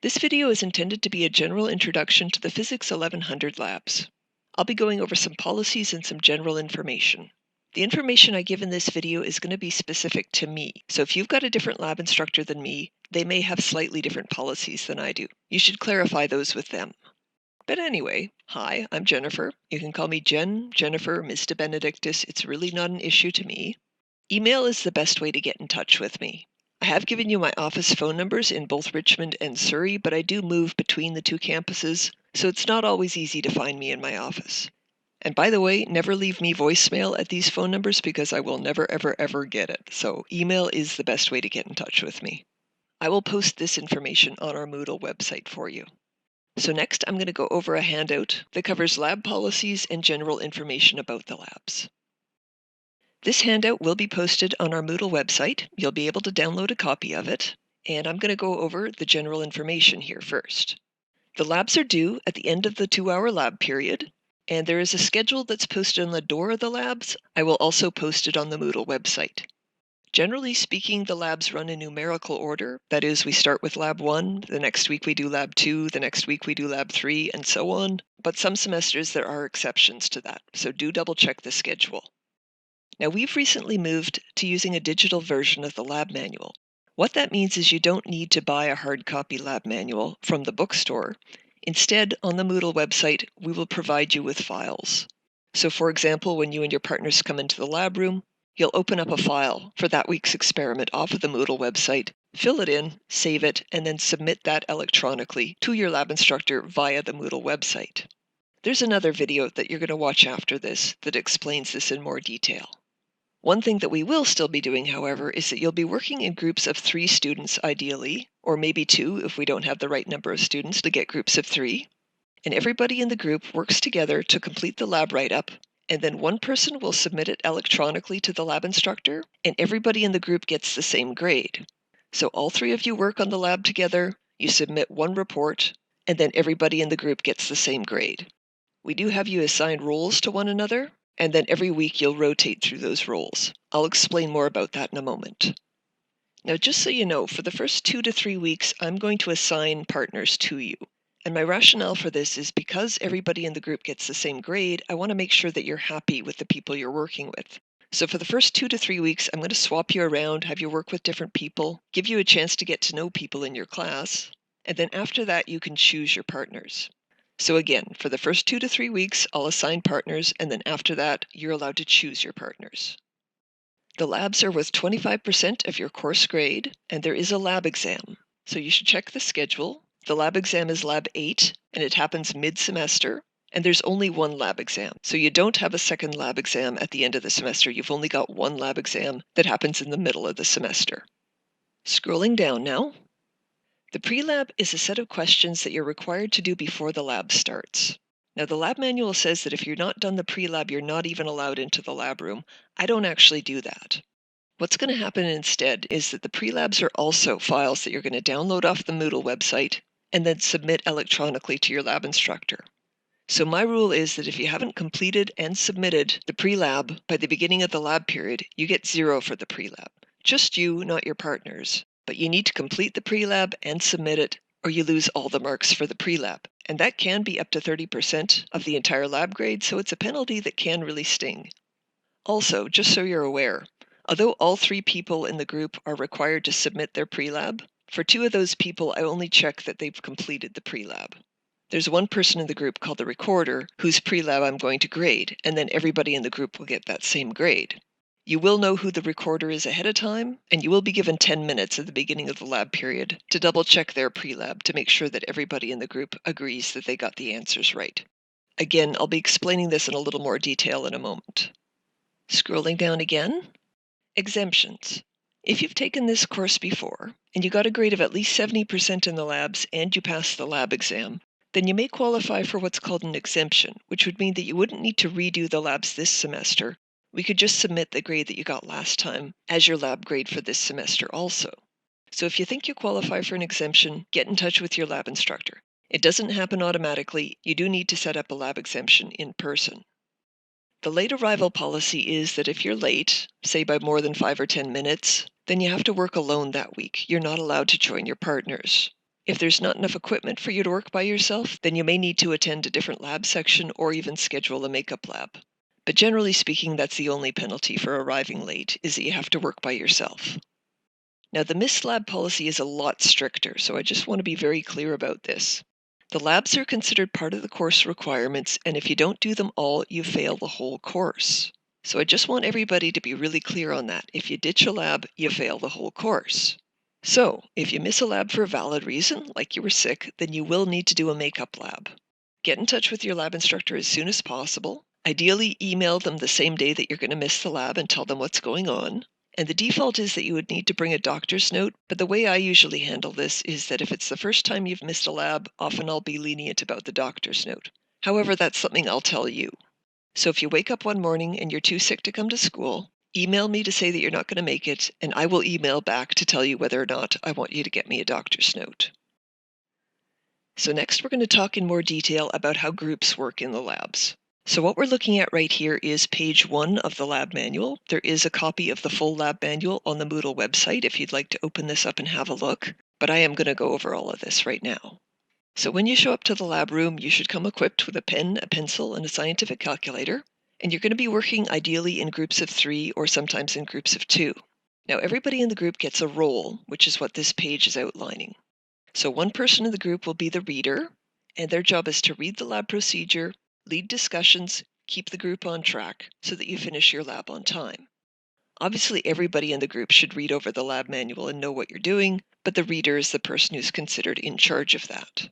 This video is intended to be a general introduction to the Physics 1100 labs. I'll be going over some policies and some general information. The information I give in this video is going to be specific to me, so if you've got a different lab instructor than me, they may have slightly different policies than I do. You should clarify those with them. But anyway, hi, I'm Jennifer. You can call me Jen, Jennifer, Ms. De Benedictis. It's really not an issue to me. Email is the best way to get in touch with me. I have given you my office phone numbers in both Richmond and Surrey, but I do move between the two campuses, so it's not always easy to find me in my office. And by the way, never leave me voicemail at these phone numbers because I will never, ever, ever get it. So email is the best way to get in touch with me. I will post this information on our Moodle website for you. So next, I'm going to go over a handout that covers lab policies and general information about the labs. This handout will be posted on our Moodle website. You'll be able to download a copy of it, and I'm going to go over the general information here first. The labs are due at the end of the 2-hour lab period, and there is a schedule that's posted on the door of the labs. I will also post it on the Moodle website. Generally speaking, the labs run in numerical order. That is, we start with Lab 1, the next week we do Lab 2, the next week we do Lab 3, and so on. But some semesters there are exceptions to that, so do double check the schedule. Now, we've recently moved to using a digital version of the lab manual. What that means is you don't need to buy a hard copy lab manual from the bookstore. Instead, on the Moodle website, we will provide you with files. So for example, when you and your partners come into the lab room, you'll open up a file for that week's experiment off of the Moodle website, fill it in, save it, and then submit that electronically to your lab instructor via the Moodle website. There's another video that you're going to watch after this that explains this in more detail. One thing that we will still be doing, however, is that you'll be working in groups of 3 students ideally, or maybe 2 if we don't have the right number of students to get groups of 3. And everybody in the group works together to complete the lab write-up, and then one person will submit it electronically to the lab instructor, and everybody in the group gets the same grade. So all 3 of you work on the lab together, you submit one report, and then everybody in the group gets the same grade. We do have you assign roles to one another, and then every week you'll rotate through those roles. I'll explain more about that in a moment. Now, just so you know, for the first 2 to 3 weeks, I'm going to assign partners to you. And my rationale for this is because everybody in the group gets the same grade, I want to make sure that you're happy with the people you're working with. So for the first 2 to 3 weeks, I'm going to swap you around, have you work with different people, give you a chance to get to know people in your class, and then after that, you can choose your partners. So again, for the first 2 to 3 weeks, I'll assign partners, and then after that, you're allowed to choose your partners. The labs are worth 25% of your course grade, and there is a lab exam. So you should check the schedule. The lab exam is Lab 8, and it happens mid-semester, and there's only one lab exam. So you don't have a second lab exam at the end of the semester. You've only got one lab exam that happens in the middle of the semester. Scrolling down now. The pre-lab is a set of questions that you're required to do before the lab starts. Now, the lab manual says that if you're not done the pre-lab, you're not even allowed into the lab room. I don't actually do that. What's going to happen instead is that the pre-labs are also files that you're going to download off the Moodle website and then submit electronically to your lab instructor. So my rule is that if you haven't completed and submitted the pre-lab by the beginning of the lab period, you get 0 for the pre-lab. Just you, not your partners. But you need to complete the pre-lab and submit it, or you lose all the marks for the pre-lab. And that can be up to 30% of the entire lab grade, so it's a penalty that can really sting. Also, just so you're aware, although all 3 people in the group are required to submit their pre-lab, for 2 of those people, I only check that they've completed the pre-lab. There's one person in the group called the recorder whose pre-lab I'm going to grade, and then everybody in the group will get that same grade. You will know who the recorder is ahead of time, and you will be given 10 minutes at the beginning of the lab period to double-check their pre-lab to make sure that everybody in the group agrees that they got the answers right. Again, I'll be explaining this in a little more detail in a moment. Scrolling down again, exemptions. If you've taken this course before, and you got a grade of at least 70% in the labs and you passed the lab exam, then you may qualify for what's called an exemption, which would mean that you wouldn't need to redo the labs this semester. We could just submit the grade that you got last time as your lab grade for this semester also. So if you think you qualify for an exemption, get in touch with your lab instructor. It doesn't happen automatically. You do need to set up a lab exemption in person. The late arrival policy is that if you're late, say by more than 5 or 10 minutes, then you have to work alone that week. You're not allowed to join your partners. If there's not enough equipment for you to work by yourself, then you may need to attend a different lab section or even schedule a makeup lab. But generally speaking, that's the only penalty for arriving late, is that you have to work by yourself. Now, the missed lab policy is a lot stricter, so I just want to be very clear about this. The labs are considered part of the course requirements, and if you don't do them all, you fail the whole course. So I just want everybody to be really clear on that. If you ditch a lab, you fail the whole course. So, if you miss a lab for a valid reason, like you were sick, then you will need to do a makeup lab. Get in touch with your lab instructor as soon as possible. Ideally, email them the same day that you're going to miss the lab and tell them what's going on. And the default is that you would need to bring a doctor's note, but the way I usually handle this is that if it's the first time you've missed a lab, often I'll be lenient about the doctor's note. However, that's something I'll tell you. So if you wake up one morning and you're too sick to come to school, email me to say that you're not going to make it, and I will email back to tell you whether or not I want you to get me a doctor's note. So next we're going to talk in more detail about how groups work in the labs. So what we're looking at right here is page 1 of the lab manual. There is a copy of the full lab manual on the Moodle website if you'd like to open this up and have a look, but I am going to go over all of this right now. So when you show up to the lab room, you should come equipped with a pen, a pencil, and a scientific calculator, and you're going to be working ideally in groups of 3 or sometimes in groups of 2. Now everybody in the group gets a role, which is what this page is outlining. So one person in the group will be the reader, and their job is to read the lab procedure, lead discussions, keep the group on track so that you finish your lab on time. Obviously, everybody in the group should read over the lab manual and know what you're doing, but the reader is the person who's considered in charge of that.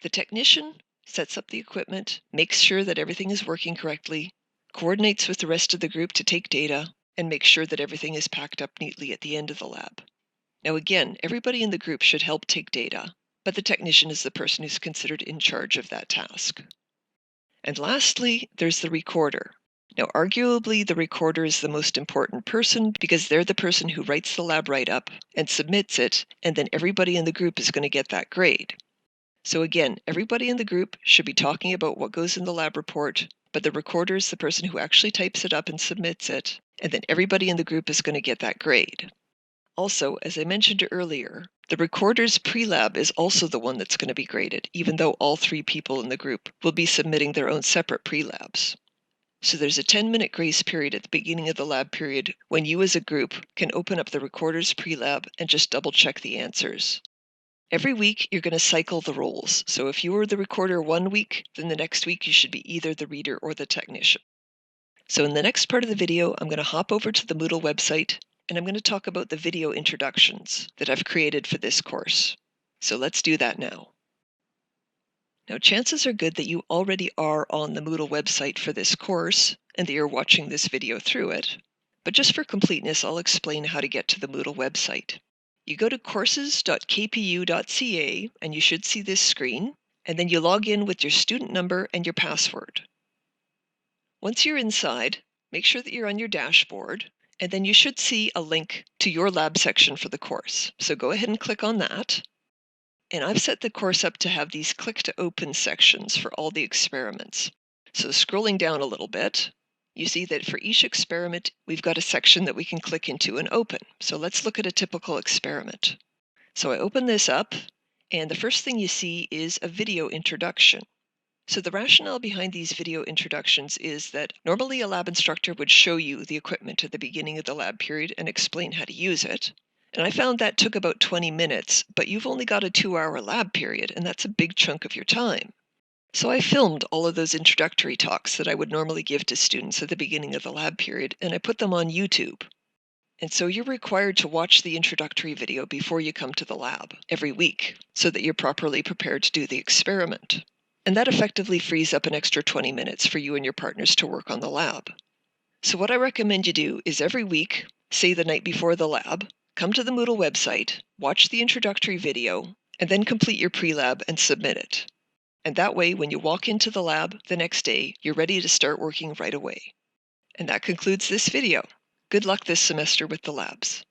The technician sets up the equipment, makes sure that everything is working correctly, coordinates with the rest of the group to take data, and makes sure that everything is packed up neatly at the end of the lab. Now again, everybody in the group should help take data, but the technician is the person who's considered in charge of that task. And lastly, there's the recorder. Now, arguably, the recorder is the most important person because they're the person who writes the lab write-up and submits it, and then everybody in the group is going to get that grade. So again, everybody in the group should be talking about what goes in the lab report, but the recorder is the person who actually types it up and submits it, and then everybody in the group is going to get that grade. Also, as I mentioned earlier, the recorder's pre-lab is also the one that's going to be graded, even though all 3 people in the group will be submitting their own separate pre-labs. So there's a 10-minute grace period at the beginning of the lab period when you as a group can open up the recorder's pre-lab and just double-check the answers. Every week, you're going to cycle the roles. So if you were the recorder one week, then the next week you should be either the reader or the technician. So in the next part of the video, I'm going to hop over to the Moodle website, and I'm going to talk about the video introductions that I've created for this course. So let's do that now. Now, chances are good that you already are on the Moodle website for this course, and that you're watching this video through it. But just for completeness, I'll explain how to get to the Moodle website. You go to courses.kpu.ca, and you should see this screen, and then you log in with your student number and your password. Once you're inside, make sure that you're on your dashboard, and then you should see a link to your lab section for the course. So go ahead and click on that. And I've set the course up to have these click to open sections for all the experiments. So scrolling down a little bit, you see that for each experiment, we've got a section that we can click into and open. So let's look at a typical experiment. So I open this up, and the first thing you see is a video introduction. So the rationale behind these video introductions is that normally a lab instructor would show you the equipment at the beginning of the lab period and explain how to use it. And I found that took about 20 minutes, but you've only got a 2-hour lab period, and that's a big chunk of your time. So I filmed all of those introductory talks that I would normally give to students at the beginning of the lab period, and I put them on YouTube. And so you're required to watch the introductory video before you come to the lab every week so that you're properly prepared to do the experiment. And that effectively frees up an extra 20 minutes for you and your partners to work on the lab. So what I recommend you do is every week, say the night before the lab, come to the Moodle website, watch the introductory video, and then complete your pre-lab and submit it. And that way, when you walk into the lab the next day, you're ready to start working right away. And that concludes this video. Good luck this semester with the labs.